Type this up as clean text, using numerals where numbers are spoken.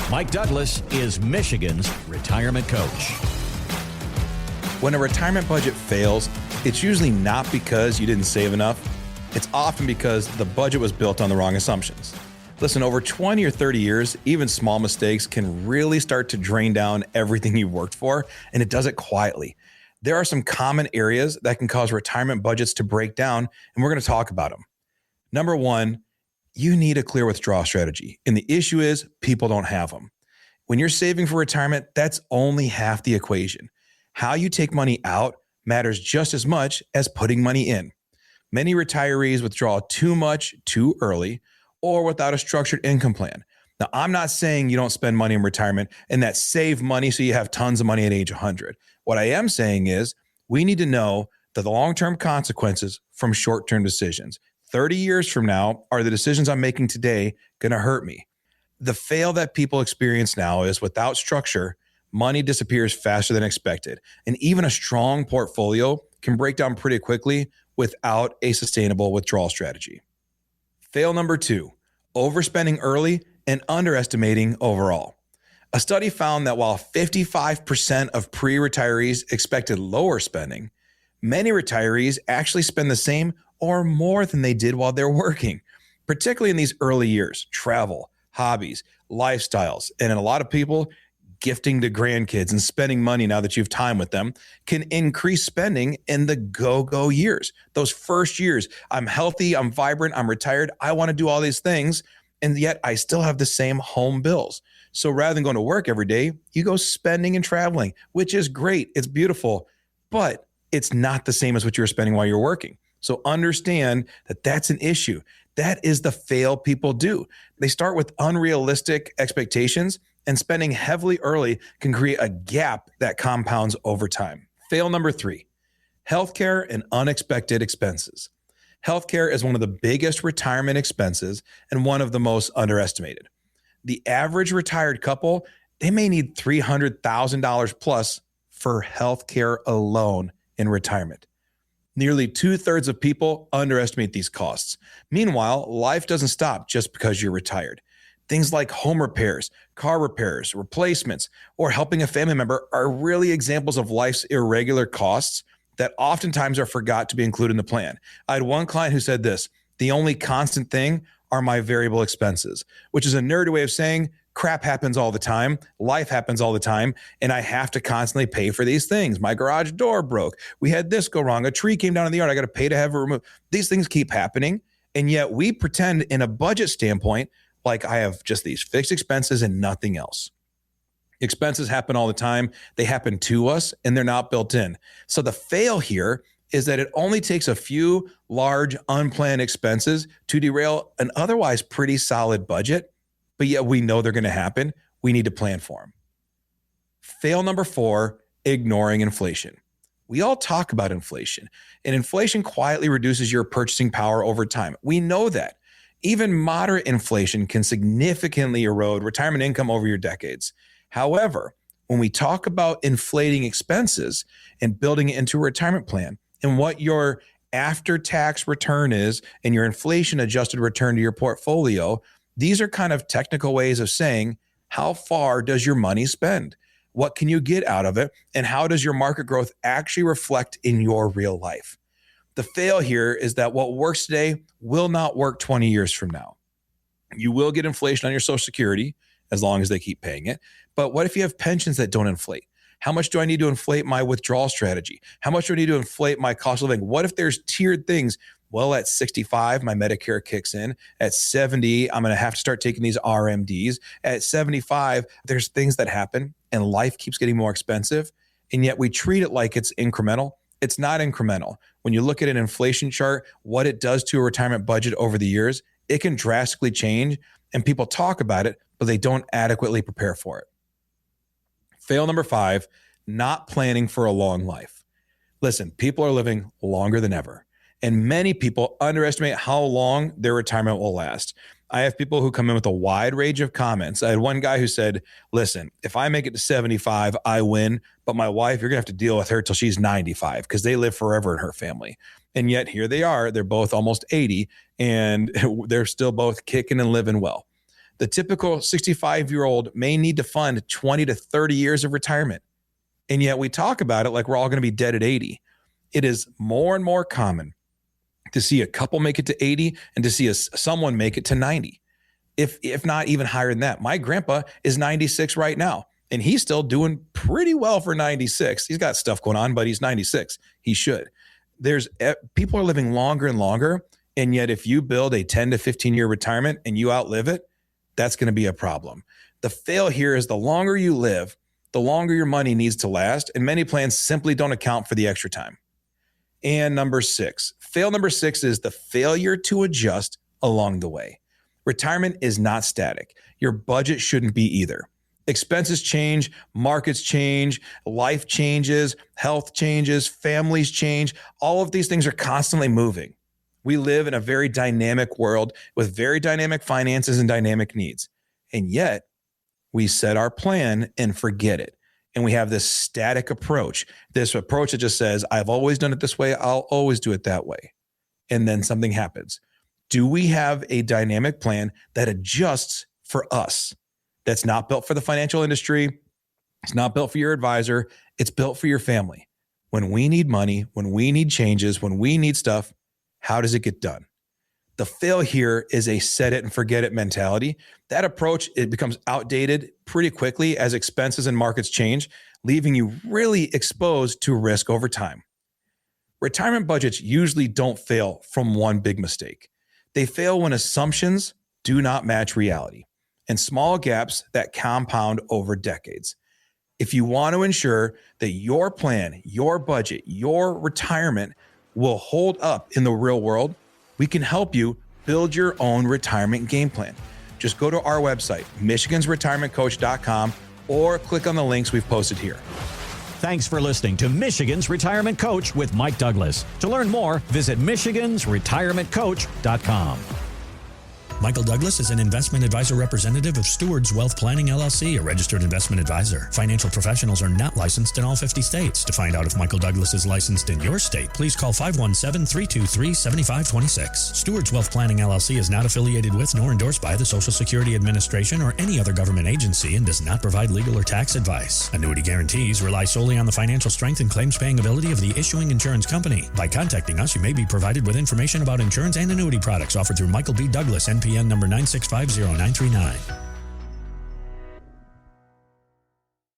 Mike Douglas is Michigan's retirement coach. When a retirement budget fails, it's usually not because you didn't save enough. It's often because the budget was built on the wrong assumptions. Listen, over 20 or 30 years, even small mistakes can really start to drain down everything you've worked for, and it does it quietly. There are some common areas that can cause retirement budgets to break down, and we're going to talk about them. Number one, you need a clear withdrawal strategy, and the issue is people don't have them. When you're saving for retirement, that's only half the equation. How you take money out matters just as much as putting money in. Many retirees withdraw too much too early or without a structured income plan. Now, I'm not saying you don't spend money in retirement and that save money so you have tons of money at age 100. What I am saying is we need to know the long-term consequences from short-term decisions. 30 years from now, are the decisions I'm making today going to hurt me? The fail that people experience now is without structure, money disappears faster than expected. And even a strong portfolio can break down pretty quickly without a sustainable withdrawal strategy. Fail number two, overspending early and underestimating overall. A study found that while 55% of pre-retirees expected lower spending, many retirees actually spend the same or more than they did while they're working, particularly in these early years. Travel, hobbies, lifestyles, and in a lot of people, gifting to grandkids and spending money now that you have time with them can increase spending in the go-go years. Those first years, I'm healthy, I'm vibrant, I'm retired, I want to do all these things, and yet I still have the same home bills. So rather than going to work every day, you go spending and traveling, which is great. It's beautiful, but it's not the same as what you were spending while you're working. So understand that that's an issue. That is the fail people do. They start with unrealistic expectations, and spending heavily early can create a gap that compounds over time. Fail number three, healthcare and unexpected expenses. Healthcare is one of the biggest retirement expenses and one of the most underestimated. The average retired couple, they may need $300,000 plus for healthcare alone in retirement. Nearly 2/3 of people underestimate these costs. Meanwhile, life doesn't stop just because you're retired. Things like home repairs, car repairs, replacements, or helping a family member are really examples of life's irregular costs that oftentimes are forgot to be included in the plan. I had one client who said this, the only constant thing are my variable expenses, which is a nerdy way of saying crap happens all the time, life happens all the time, and I have to constantly pay for these things. My garage door broke. We had this go wrong. A tree came down in the yard. I got to pay to have it removed. These things keep happening, and yet we pretend in a budget standpoint like I have just these fixed expenses and nothing else. Expenses happen all the time. They happen to us, and they're not built in. So the fail here is that it only takes a few large unplanned expenses to derail an otherwise pretty solid budget, but yet we know they're going to happen. We need to plan for them. Fail number four, ignoring inflation. We all talk about inflation, and inflation quietly reduces your purchasing power over time. We know that. Even moderate inflation can significantly erode retirement income over your decades. However, when we talk about inflating expenses and building it into a retirement plan and what your after-tax return is and your inflation-adjusted return to your portfolio, these are kind of technical ways of saying, how far does your money spend? What can you get out of it? And how does your market growth actually reflect in your real life? The fail here is that what works today will not work 20 years from now. You will get inflation on your Social Security as long as they keep paying it. But what if you have pensions that don't inflate? How much do I need to inflate my withdrawal strategy? How much do I need to inflate my cost of living? What if there's tiered things? Well, at 65, my Medicare kicks in. At 70, I'm going to have to start taking these RMDs. At 75, there's things that happen and life keeps getting more expensive. And yet we treat it like it's incremental. It's not incremental. When you look at an inflation chart, what it does to a retirement budget over the years, it can drastically change, and people talk about it, but they don't adequately prepare for it. Fail number five, not planning for a long life. Listen, people are living longer than ever, and many people underestimate how long their retirement will last. I have people who come in with a wide range of comments. I had one guy who said, listen, if I make it to 75, I win. But my wife, you're going to have to deal with her till she's 95 because they live forever in her family. And yet here they are. They're both almost 80 and they're still both kicking and living well. The typical 65-year-old may need to fund 20 to 30 years of retirement. And yet we talk about it like we're all going to be dead at 80. It is more and more common to see a couple make it to 80 and to see someone make it to 90, if not even higher than that. My grandpa is 96 right now, and he's still doing pretty well for 96. He's got stuff going on, but he's 96. He should. People are living longer and longer, and yet if you build a 10 to 15-year retirement and you outlive it, that's going to be a problem. The fail here is the longer you live, the longer your money needs to last, and many plans simply don't account for the extra time. And number 6, fail number 6 is the failure to adjust along the way. Retirement is not static. Your budget shouldn't be either. Expenses change, markets change, life changes, health changes, families change. All of these things are constantly moving. We live in a very dynamic world with very dynamic finances and dynamic needs. And yet, we set our plan and forget it. And we have this static approach, this approach that just says, I've always done it this way, I'll always do it that way. And then something happens. Do we have a dynamic plan that adjusts for us? That's not built for the financial industry. It's not built for your advisor. It's built for your family. When we need money, when we need changes, when we need stuff, how does it get done? The fail here is a set it and forget it mentality. That approach, it becomes outdated pretty quickly as expenses and markets change, leaving you really exposed to risk over time. Retirement budgets usually don't fail from one big mistake. They fail when assumptions do not match reality and small gaps that compound over decades. If you want to ensure that your plan, your budget, your retirement will hold up in the real world, we can help you build your own retirement game plan. Just go to our website, michigansretirementcoach.com, or click on the links we've posted here. Thanks for listening to Michigan's Retirement Coach with Mike Douglas. To learn more, visit michigansretirementcoach.com. Michael Douglas is an investment advisor representative of Stewards Wealth Planning, LLC, a registered investment advisor. Financial professionals are not licensed in all 50 states. To find out if Michael Douglas is licensed in your state, please call 517-323-7526. Stewards Wealth Planning, LLC is not affiliated with nor endorsed by the Social Security Administration or any other government agency and does not provide legal or tax advice. Annuity guarantees rely solely on the financial strength and claims-paying ability of the issuing insurance company. By contacting us, you may be provided with information about insurance and annuity products offered through Michael B. Douglas, NPN number 9650939.